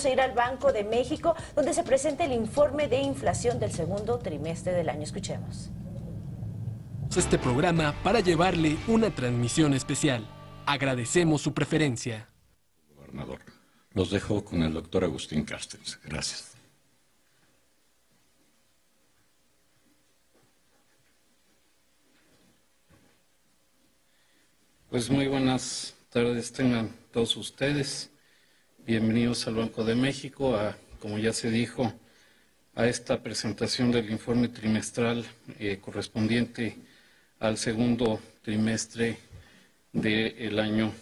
a ir al Banco de México, donde se presenta el informe de inflación del segundo trimestre del año. Escuchemos. Este programa para llevarle una transmisión especial. Agradecemos su preferencia. Gobernador, los dejo con el doctor Agustín Carstens. Gracias. Pues muy buenas tardes tengan todos ustedes. Bienvenidos al Banco de México, como ya se dijo, a esta presentación del informe trimestral correspondiente al segundo trimestre del año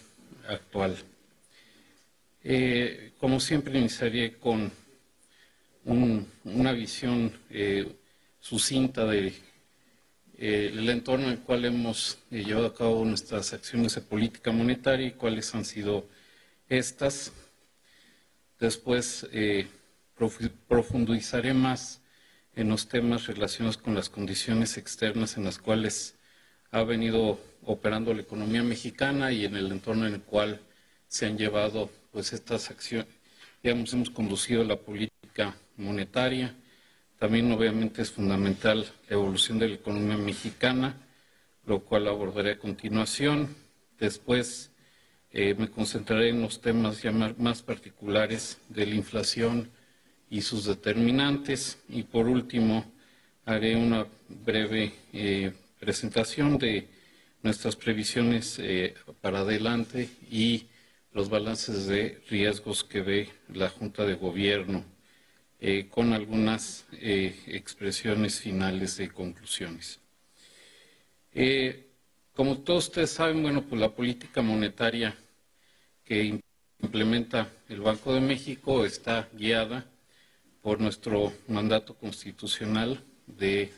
actual. Como siempre, iniciaré con una visión sucinta del entorno en el cual hemos llevado a cabo nuestras acciones de política monetaria y cuáles han sido estas. Después profundizaré más en los temas relacionados con las condiciones externas en las cuales ha venido operando la economía mexicana y en el entorno en el cual se han llevado pues estas acciones. Digamos, hemos conducido la política monetaria. También obviamente es fundamental la evolución de la economía mexicana, lo cual abordaré a continuación. Después me concentraré en los temas ya más particulares de la inflación y sus determinantes. Y por último, haré una breve presentación de nuestras previsiones para adelante y los balances de riesgos que ve la Junta de Gobierno, con algunas expresiones finales de conclusiones. Como todos ustedes saben, bueno, pues la política monetaria que implementa el Banco de México está guiada por nuestro mandato constitucional de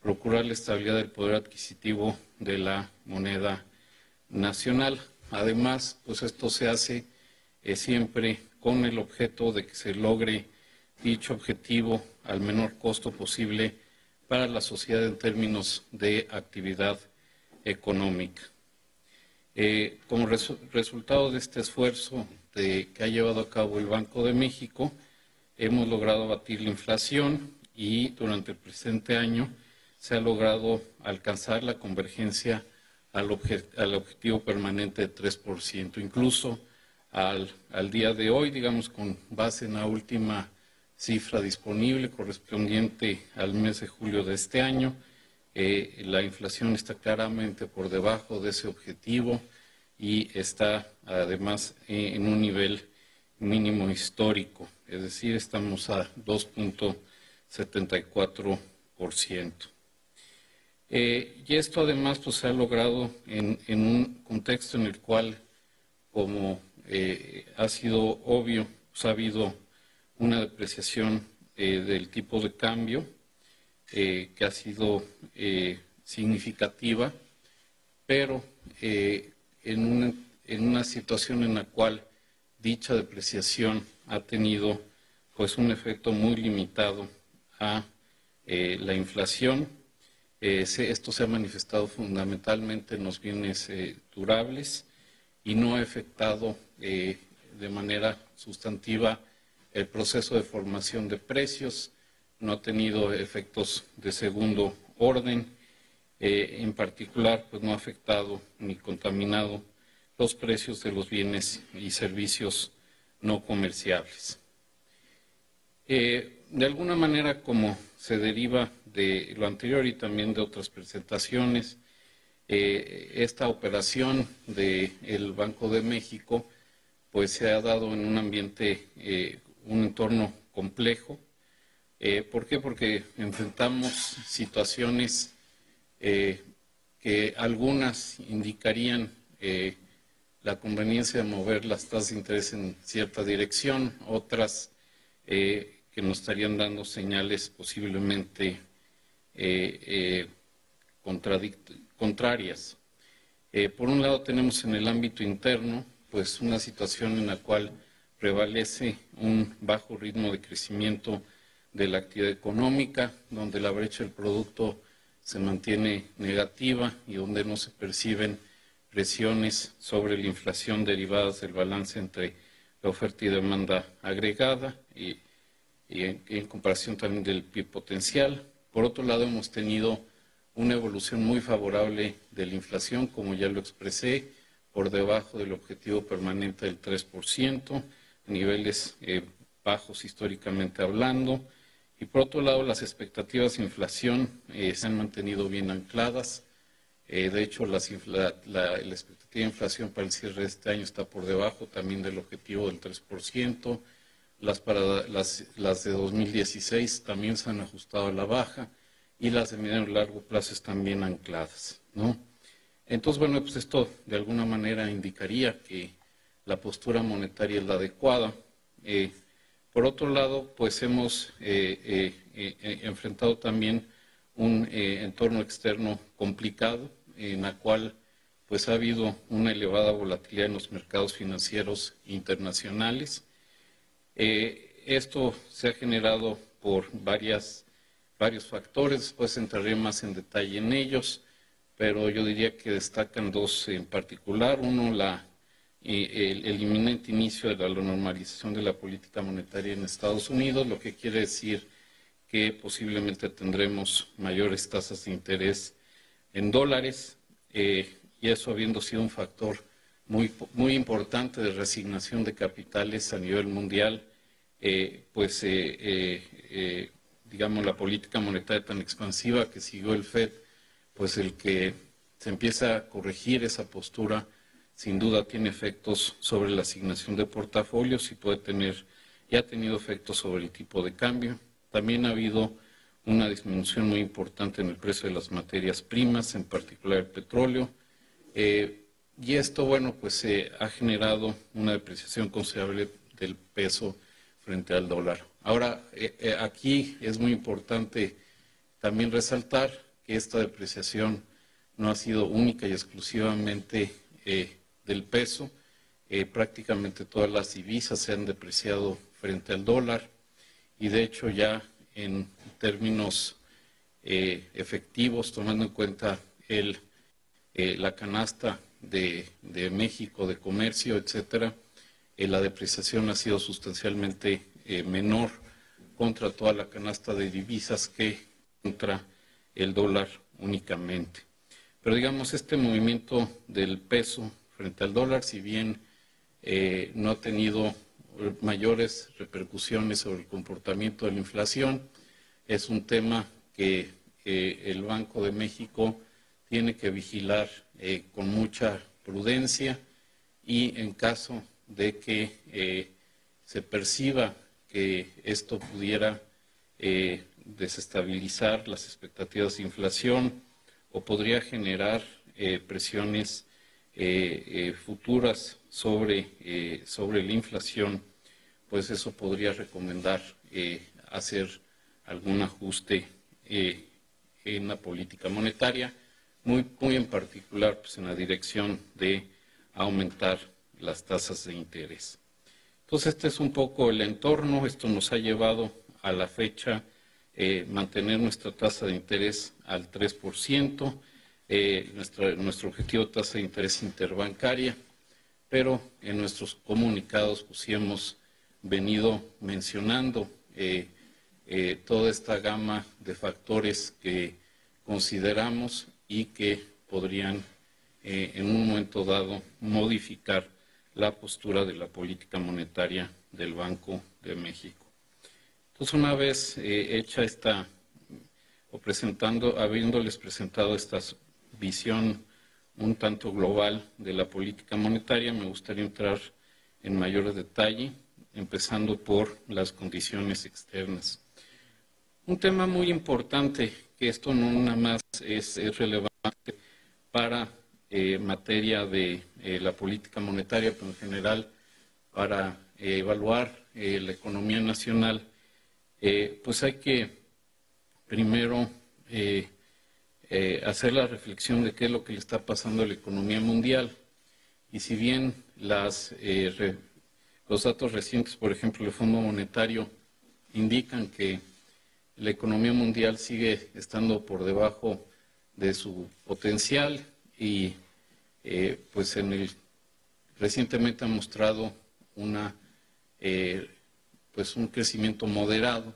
procurar la estabilidad del poder adquisitivo de la moneda nacional. Además, pues esto se hace siempre con el objeto de que se logre dicho objetivo al menor costo posible para la sociedad en términos de actividad económica. Como resultado de este esfuerzo que ha llevado a cabo el Banco de México, hemos logrado abatir la inflación y durante el presente año se ha logrado alcanzar la convergencia al objetivo permanente de 3%. Incluso al día de hoy, digamos, con base en la última cifra disponible correspondiente al mes de julio de este año, la inflación está claramente por debajo de ese objetivo y está además en un nivel mínimo histórico, es decir, estamos a 2.74%. Y esto además pues, se ha logrado en un contexto en el cual, como ha sido obvio, pues, ha habido una depreciación del tipo de cambio que ha sido significativa, pero en una situación en la cual dicha depreciación ha tenido pues un efecto muy limitado a la inflación. Esto se ha manifestado fundamentalmente en los bienes durables y no ha afectado de manera sustantiva el proceso de formación de precios, no ha tenido efectos de segundo orden, en particular pues no ha afectado ni contaminado los precios de los bienes y servicios no comerciables. De alguna manera, como se deriva de lo anterior y también de otras presentaciones, esta operación del Banco de México pues se ha dado en un ambiente, un entorno complejo. ¿Por qué? Porque enfrentamos situaciones que algunas indicarían la conveniencia de mover las tasas de interés en cierta dirección, otras que nos estarían dando señales posiblemente contrarias. Por un lado tenemos en el ámbito interno pues una situación en la cual prevalece un bajo ritmo de crecimiento de la actividad económica, donde la brecha del producto se mantiene negativa y donde no se perciben presiones sobre la inflación derivadas del balance entre la oferta y demanda agregada y en comparación también del PIB potencial. Por otro lado, hemos tenido una evolución muy favorable de la inflación, como ya lo expresé, por debajo del objetivo permanente del 3%, niveles bajos históricamente hablando. Y por otro lado, las expectativas de inflación se han mantenido bien ancladas. De hecho, la expectativa de inflación para el cierre de este año está por debajo también del objetivo del 3%. Las de 2016 también se han ajustado a la baja y las de mediano y largo plazo están bien ancladas, ¿no? Entonces, bueno, pues esto de alguna manera indicaría que la postura monetaria es la adecuada. Por otro lado, pues hemos enfrentado también un entorno externo complicado, en la cual pues ha habido una elevada volatilidad en los mercados financieros internacionales. Esto se ha generado por varios factores, después entraré más en detalle en ellos, pero yo diría que destacan dos en particular. Uno, el inminente inicio de la normalización de la política monetaria en Estados Unidos, lo que quiere decir que posiblemente tendremos mayores tasas de interés en dólares, y eso habiendo sido un factor muy importante de reasignación de capitales a nivel mundial, digamos, la política monetaria tan expansiva que siguió el FED, pues el que se empieza a corregir esa postura, sin duda tiene efectos sobre la asignación de portafolios y ya ha tenido efectos sobre el tipo de cambio. También ha habido una disminución muy importante en el precio de las materias primas, en particular el petróleo, y esto, bueno, pues ha generado una depreciación considerable del peso frente al dólar. Ahora, aquí es muy importante también resaltar que esta depreciación no ha sido única y exclusivamente del peso. Prácticamente todas las divisas se han depreciado frente al dólar y de hecho ya en términos efectivos, tomando en cuenta la canasta de México de comercio, etcétera, la depreciación ha sido sustancialmente menor contra toda la canasta de divisas que contra el dólar únicamente. Pero digamos, este movimiento del peso frente al dólar, si bien no ha tenido mayores repercusiones sobre el comportamiento de la inflación, es un tema que el Banco de México tiene que vigilar con mucha prudencia y en caso de que se perciba que esto pudiera desestabilizar las expectativas de inflación o podría generar presiones futuras sobre la inflación, pues eso podría recomendar hacer algún ajuste en la política monetaria, muy en particular pues, en la dirección de aumentar las tasas de interés. Entonces, este es un poco el entorno. Esto nos ha llevado a la fecha mantener nuestra tasa de interés al 3%, nuestro objetivo de tasa de interés interbancaria, pero en nuestros comunicados pues, sí hemos venido mencionando toda esta gama de factores que consideramos y que podrían en un momento dado modificar la postura de la política monetaria del Banco de México. Entonces, una vez hecha habiéndoles presentado esta visión un tanto global de la política monetaria, me gustaría entrar en mayor detalle, empezando por las condiciones externas. Un tema muy importante, que esto no nada más es relevante para materia de la política monetaria, pero en general para evaluar la economía nacional, pues hay que primero hacer la reflexión de qué es lo que le está pasando a la economía mundial. Y si bien los datos recientes, por ejemplo, del Fondo Monetario, indican que la economía mundial sigue estando por debajo de su potencial y pues recientemente ha mostrado una pues un crecimiento moderado.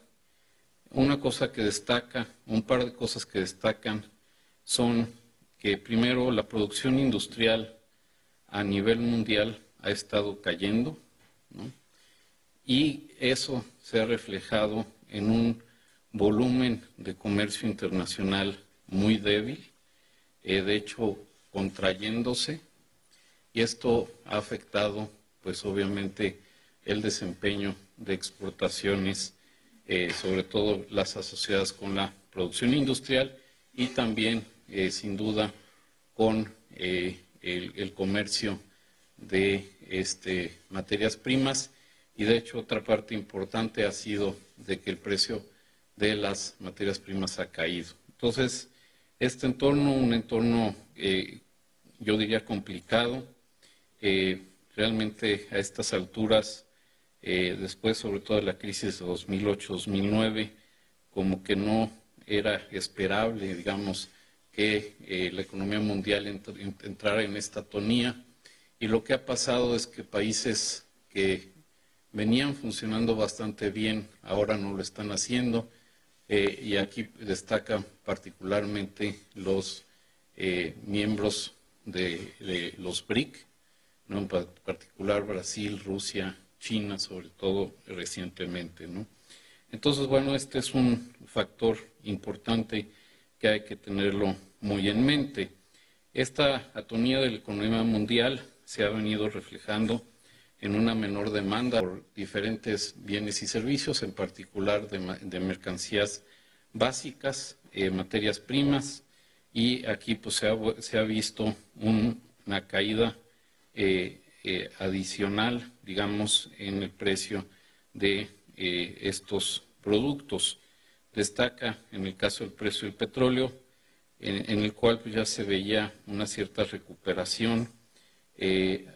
Una cosa que destaca, un par de cosas que destacan son que primero la producción industrial a nivel mundial ha estado cayendo, ¿no? Y eso se ha reflejado en un volumen de comercio internacional muy débil, de hecho contrayéndose, y esto ha afectado pues obviamente el desempeño de exportaciones, sobre todo las asociadas con la producción industrial y también sin duda con el comercio de materias primas. Y de hecho otra parte importante ha sido de que el precio de las materias primas ha caído. Entonces, este entorno, un entorno yo diría complicado, realmente a estas alturas, después sobre todo de la crisis de 2008-2009, como que no era esperable, digamos, que la economía mundial entrara en esta atonía. Y lo que ha pasado es que países que venían funcionando bastante bien, ahora no lo están haciendo, y aquí destacan particularmente los miembros de los BRIC, ¿no? En particular Brasil, Rusia, China, sobre todo recientemente, ¿no? Entonces, bueno, este es un factor importante que hay que tenerlo muy en mente. Esta atonía de la economía mundial se ha venido reflejando en una menor demanda por diferentes bienes y servicios, en particular de mercancías básicas, materias primas, y aquí pues se ha visto una caída adicional, digamos, en el precio de estos productos. Destaca en el caso del precio del petróleo, en el cual pues, ya se veía una cierta recuperación en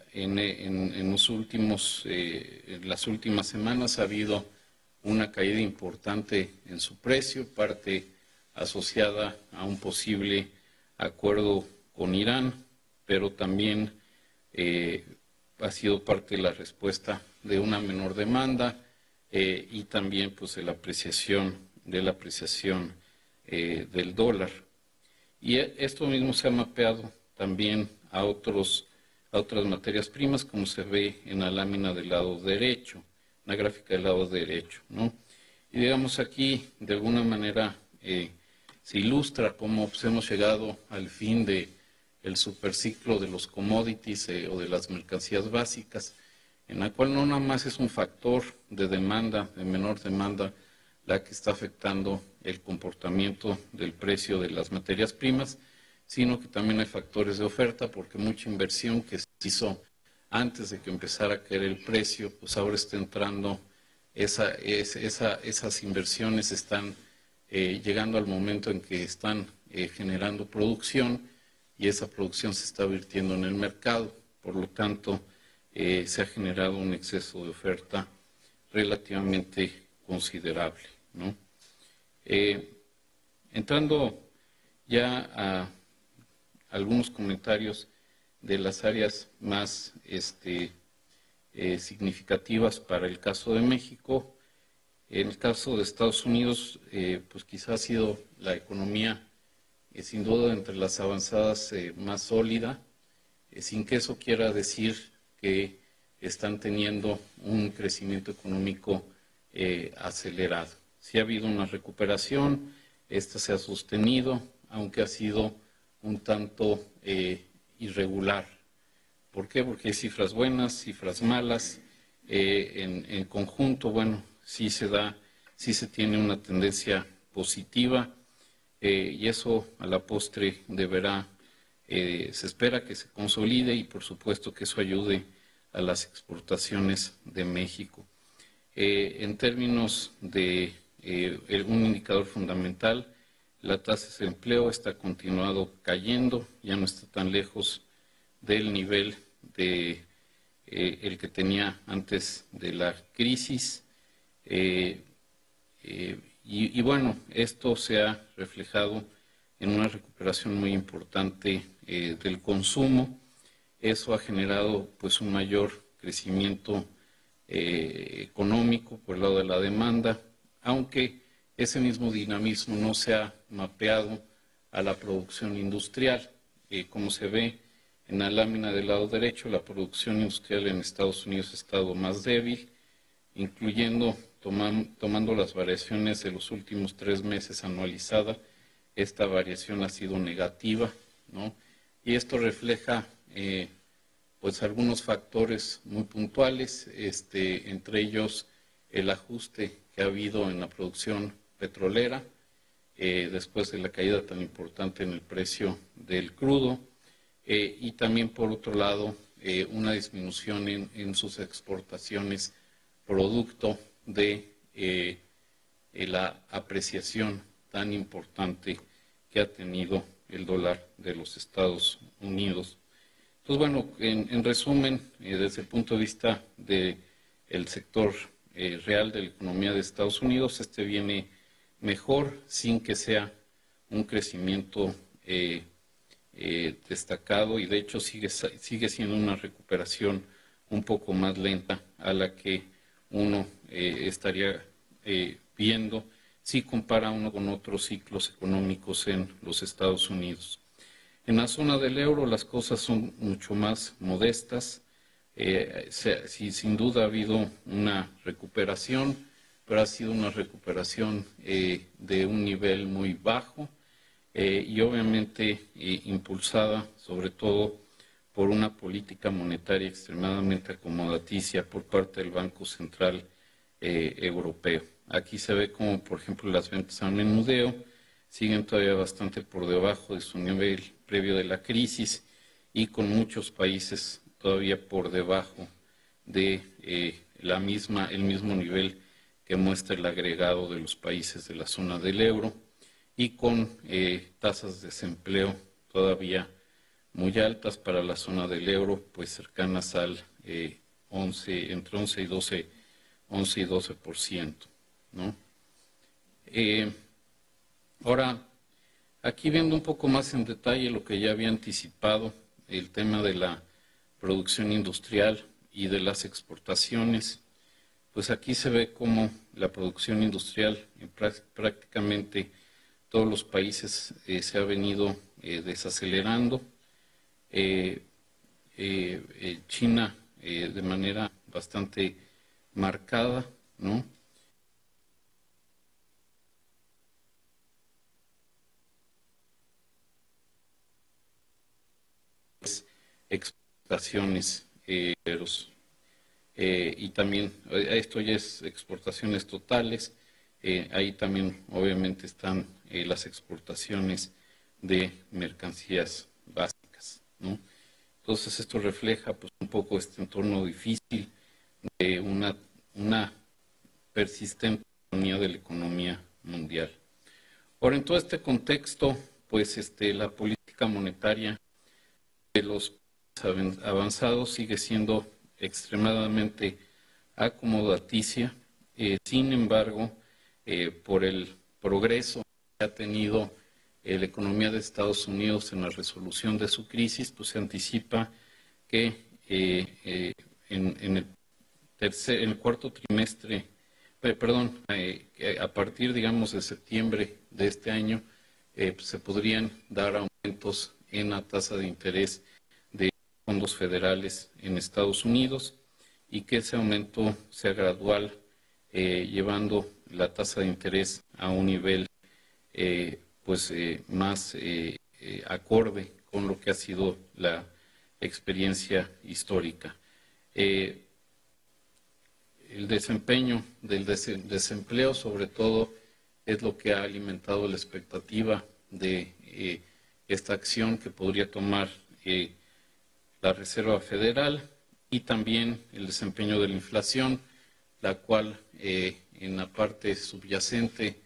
las últimas semanas. Ha habido una caída importante en su precio, parte asociada a un posible acuerdo con Irán, pero también ha sido parte de la respuesta de una menor demanda y también pues de la apreciación del dólar. Y esto mismo se ha mapeado también a otras materias primas, como se ve en la lámina del lado derecho, una gráfica del lado derecho, ¿no? Y digamos aquí, de alguna manera, se ilustra cómo pues, hemos llegado al fin del superciclo de los commodities o de las mercancías básicas, en la cual no nada más es un factor de demanda, de menor demanda, la que está afectando el comportamiento del precio de las materias primas, sino que también hay factores de oferta, porque mucha inversión que se hizo antes de que empezara a caer el precio, pues ahora está entrando, esas inversiones están llegando al momento en que están generando producción, y esa producción se está virtiendo en el mercado. Por lo tanto, se ha generado un exceso de oferta relativamente considerable, ¿no? Entrando ya a algunos comentarios de las áreas más significativas para el caso de México. En el caso de Estados Unidos, pues quizá ha sido la economía sin duda entre las avanzadas más sólida, sin que eso quiera decir que están teniendo un crecimiento económico acelerado. Sí ha habido una recuperación, esta se ha sostenido, aunque ha sido un tanto irregular. ¿Por qué? Porque hay cifras buenas, cifras malas. En conjunto, bueno, sí se tiene una tendencia positiva, y eso a la postre se espera que se consolide, y por supuesto que eso ayude a las exportaciones de México. En términos de un indicador fundamental, la tasa de desempleo está continuado cayendo, ya no está tan lejos del nivel el que tenía antes de la crisis. Y bueno, esto se ha reflejado en una recuperación muy importante del consumo. Eso ha generado pues un mayor crecimiento económico, por el lado de la demanda, aunque ese mismo dinamismo no se ha mapeado a la producción industrial. Como se ve en la lámina del lado derecho, la producción industrial en Estados Unidos ha estado más débil, incluyendo, tomando las variaciones de los últimos 3 meses anualizada, esta variación ha sido negativa, ¿no? Y esto refleja pues algunos factores muy puntuales, entre ellos el ajuste que ha habido en la producción petrolera, después de la caída tan importante en el precio del crudo, y también por otro lado una disminución en sus exportaciones producto de la apreciación tan importante que ha tenido el dólar de los Estados Unidos. Entonces, bueno, en resumen, desde el punto de vista del sector real de la economía de Estados Unidos, viene mejor sin que sea un crecimiento destacado, y de hecho sigue siendo una recuperación un poco más lenta a la que uno estaría viendo si compara uno con otros ciclos económicos en los Estados Unidos. En la zona del euro las cosas son mucho más modestas. Sin duda ha habido una recuperación, pero ha sido una recuperación de un nivel muy bajo y obviamente impulsada sobre todo por una política monetaria extremadamente acomodaticia por parte del Banco Central Europeo. Aquí se ve como, por ejemplo, las ventas al menudeo siguen todavía bastante por debajo de su nivel previo de la crisis y con muchos países todavía por debajo de el mismo nivel que muestra el agregado de los países de la zona del euro, y con tasas de desempleo todavía muy altas para la zona del euro, pues cercanas al entre 11 y 12%, ¿no? Ahora, aquí viendo un poco más en detalle lo que ya había anticipado, el tema de la producción industrial y de las exportaciones, pues aquí se ve cómo la producción industrial en prácticamente todos los países se ha venido desacelerando. China de manera bastante marcada, ¿no? Exportaciones y también esto ya es exportaciones totales. Ahí también obviamente están las exportaciones de mercancías básicas, ¿no? Entonces esto refleja pues un poco este entorno difícil de una persistente economía de la economía mundial. Ahora, en todo este contexto, pues la política monetaria de los países avanzados sigue siendo extremadamente acomodaticia. Sin embargo, por el progreso que ha tenido la economía de Estados Unidos en la resolución de su crisis, pues se anticipa que en el cuarto trimestre, a partir, digamos, de septiembre de este año, se podrían dar aumentos en la tasa de interés de fondos federales en Estados Unidos, y que ese aumento sea gradual, llevando la tasa de interés a un nivel más acorde con lo que ha sido la experiencia histórica. El desempeño del desempleo, sobre todo, es lo que ha alimentado la expectativa de esta acción que podría tomar la Reserva Federal, y también el desempeño de la inflación, la cual en la parte subyacente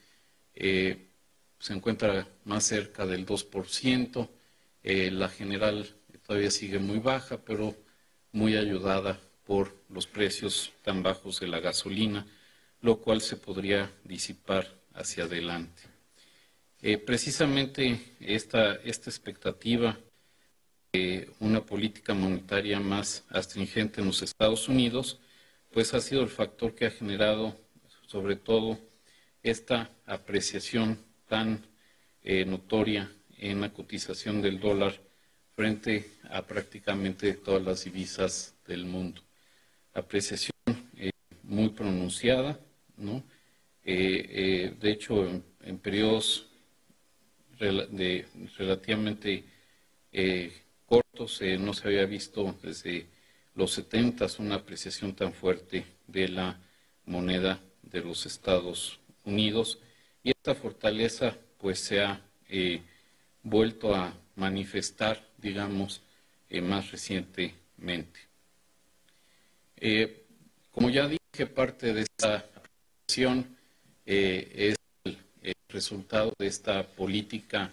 se encuentra más cerca del 2%. La general todavía sigue muy baja, pero muy ayudada por los precios tan bajos de la gasolina, lo cual se podría disipar hacia adelante. Precisamente esta expectativa de una política monetaria más astringente en los Estados Unidos, pues ha sido el factor que ha generado sobre todo esta apreciación tan notoria en la cotización del dólar frente a prácticamente todas las divisas del mundo. Apreciación muy pronunciada, ¿no? De hecho, en periodos relativamente cortos no se había visto desde los 70s una apreciación tan fuerte de la moneda de los Estados Unidos, y esta fortaleza pues se ha vuelto a manifestar, digamos, más recientemente. Como ya dije, parte de esta apreciación es el resultado de esta política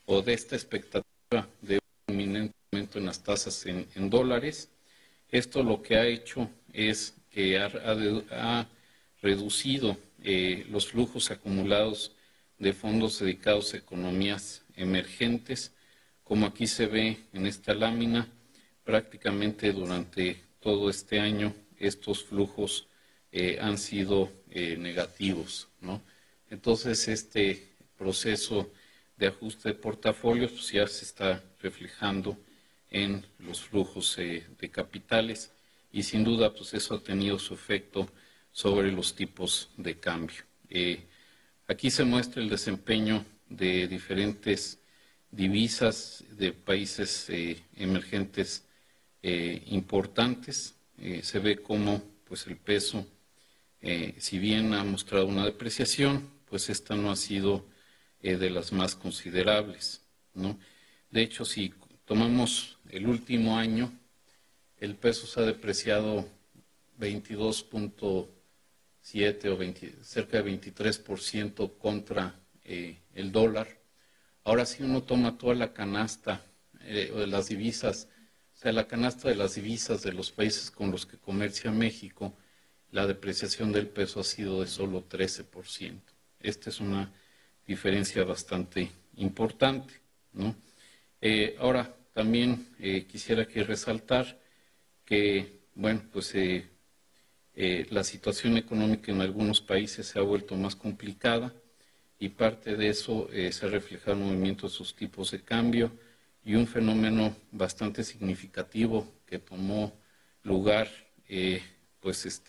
o de esta expectativa de un inminente aumento en las tasas en dólares. Esto lo que ha hecho es que ha reducido los flujos acumulados de fondos dedicados a economías emergentes. Como aquí se ve en esta lámina, prácticamente durante todo este año estos flujos han sido negativos, ¿no? Entonces, este proceso de ajuste de portafolios pues, ya se está reflejando en los flujos de capitales, y sin duda pues eso ha tenido su efecto sobre los tipos de cambio. Aquí se muestra el desempeño de diferentes divisas de países emergentes importantes. Se ve cómo pues el peso, si bien ha mostrado una depreciación, pues esta no ha sido de las más considerables, ¿no? De hecho, si tomamos el último año, el peso se ha depreciado 22.7 o cerca de 23% contra el dólar. Ahora, si uno toma toda la canasta de las divisas, o sea, la canasta de las divisas de los países con los que comercia México, la depreciación del peso ha sido de solo 13%. Esta es una diferencia bastante importante, ¿no? Ahora, también quisiera que resaltar que, bueno, pues la situación económica en algunos países se ha vuelto más complicada, y parte de eso se ha reflejado en el movimiento de sus tipos de cambio, y un fenómeno bastante significativo que tomó lugar pues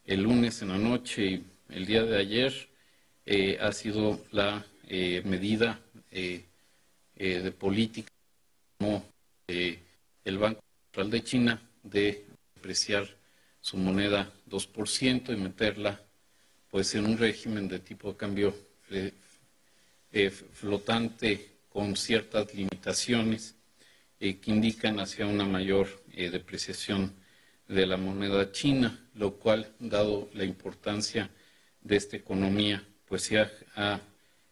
el lunes en la noche y el día de ayer ha sido la medida de política como el Banco Central de China de depreciar su moneda 2% y meterla pues en un régimen de tipo de cambio flotante con ciertas limitaciones que indican hacia una mayor depreciación de la moneda china, lo cual, dado la importancia de esta economía, pues ya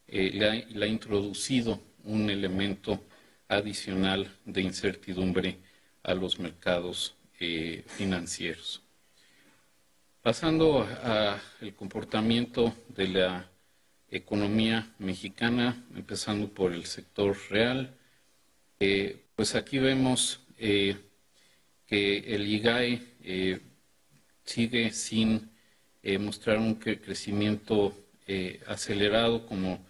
le ha introducido un elemento adicional de incertidumbre a los mercados financieros. Pasando al comportamiento de la economía mexicana, empezando por el sector real, pues aquí vemos que el IGAE sigue sin mostrar un crecimiento acelerado como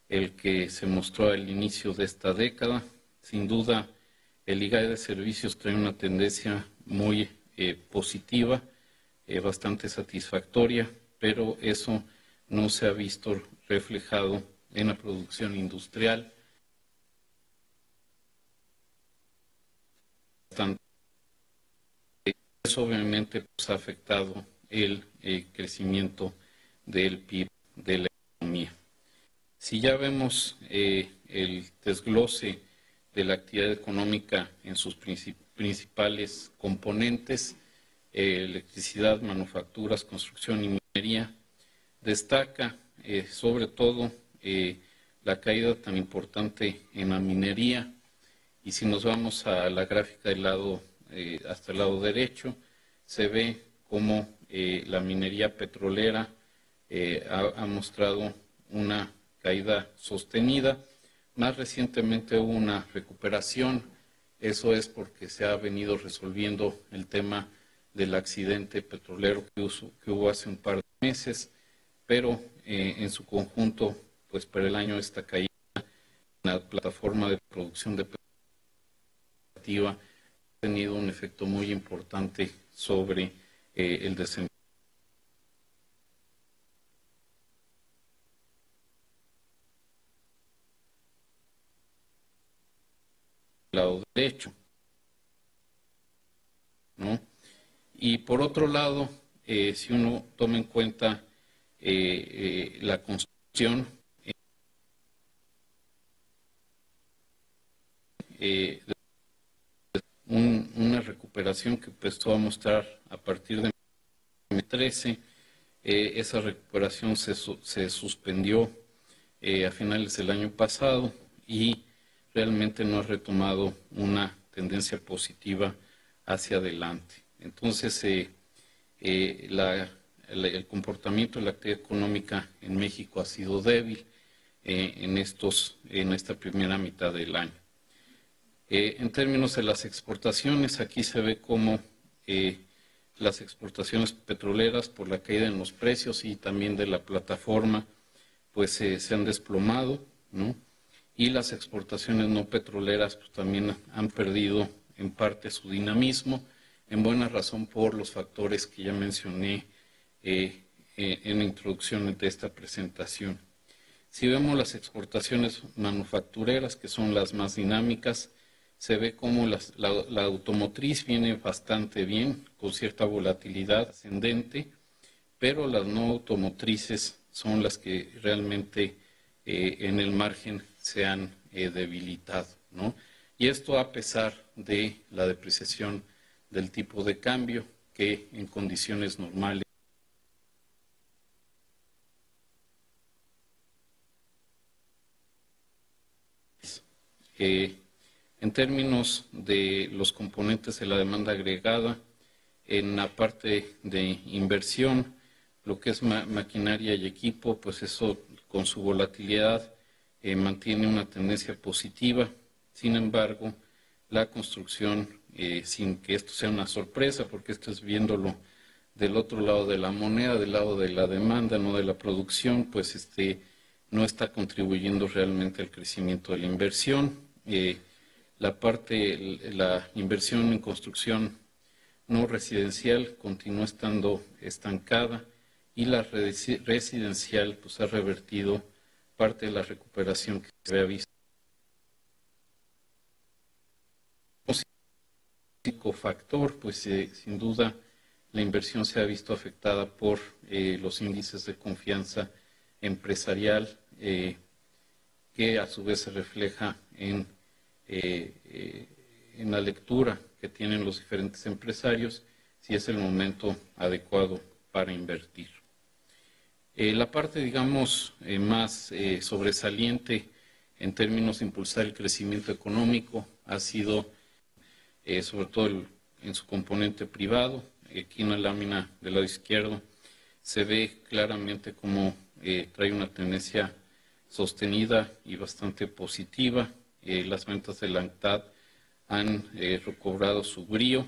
el que se mostró al inicio de esta década. Sin duda, el IGAE de servicios trae una tendencia muy positiva, bastante satisfactoria, pero eso no se ha visto reflejado en la producción industrial. Eso obviamente pues, ha afectado el crecimiento del PIB de la economía. Si ya vemos el desglose de la actividad económica en sus principales componentes, electricidad, manufacturas, construcción y minería, destaca sobre todo la caída tan importante en la minería, y si nos vamos a la gráfica del lado, hasta el lado derecho, se ve cómo la minería petrolera ha mostrado una caída sostenida. Más recientemente hubo una recuperación, eso es porque se ha venido resolviendo el tema del accidente petrolero que hubo hace un par de meses, pero en su conjunto, pues para el año esta caída en la plataforma de producción de petróleo ha tenido un efecto muy importante sobre el desempeño. Lado derecho, ¿no? Y por otro lado, si uno toma en cuenta la construcción, una recuperación que empezó a mostrar a partir de 2013, esa recuperación se suspendió a finales del año pasado y realmente no ha retomado una tendencia positiva hacia adelante. Entonces, el comportamiento de la actividad económica en México ha sido débil en esta primera mitad del año. En términos de las exportaciones, aquí se ve cómo las exportaciones petroleras, por la caída en los precios y también de la plataforma, pues se han desplomado, ¿no? Y las exportaciones no petroleras pues, también han perdido en parte su dinamismo, en buena razón por los factores que ya mencioné en la introducción de esta presentación. Si vemos las exportaciones manufactureras, que son las más dinámicas, se ve como la automotriz viene bastante bien, con cierta volatilidad ascendente, pero las no automotrices son las que realmente en el margen se han debilitado, ¿no? Y esto a pesar de la depreciación del tipo de cambio, que en condiciones normales en términos de los componentes de la demanda agregada, en la parte de inversión, lo que es maquinaria y equipo, pues eso con su volatilidad mantiene una tendencia positiva. Sin embargo, la construcción, sin que esto sea una sorpresa, porque esto es viéndolo del otro lado de la moneda, del lado de la demanda, no de la producción, pues no está contribuyendo realmente al crecimiento de la inversión. La inversión en construcción no residencial continúa estando estancada y la residencial pues ha revertido parte de la recuperación que se había visto. Un factor, pues sin duda la inversión se ha visto afectada por los índices de confianza empresarial, que a su vez se refleja en la lectura que tienen los diferentes empresarios, si es el momento adecuado para invertir. La parte, digamos, más sobresaliente en términos de impulsar el crecimiento económico ha sido, sobre todo en su componente privado. Aquí en la lámina del lado izquierdo se ve claramente cómo trae una tendencia sostenida y bastante positiva. Las ventas de la ANTAD han recobrado su brío.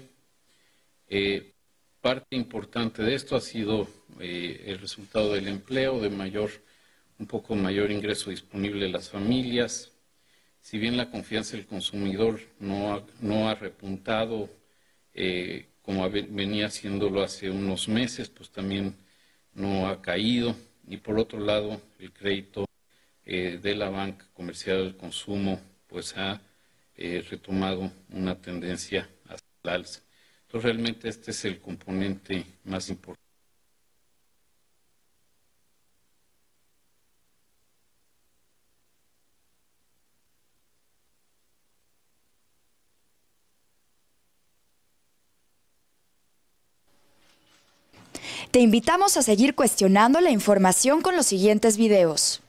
Parte importante de esto ha sido el resultado del empleo, de un poco mayor ingreso disponible de las familias. Si bien la confianza del consumidor no ha repuntado como venía haciéndolo hace unos meses, pues también no ha caído. Y por otro lado, el crédito de la banca comercial al consumo pues ha retomado una tendencia hacia el alza. Entonces realmente este es el componente más importante. Te invitamos a seguir cuestionando la información con los siguientes videos.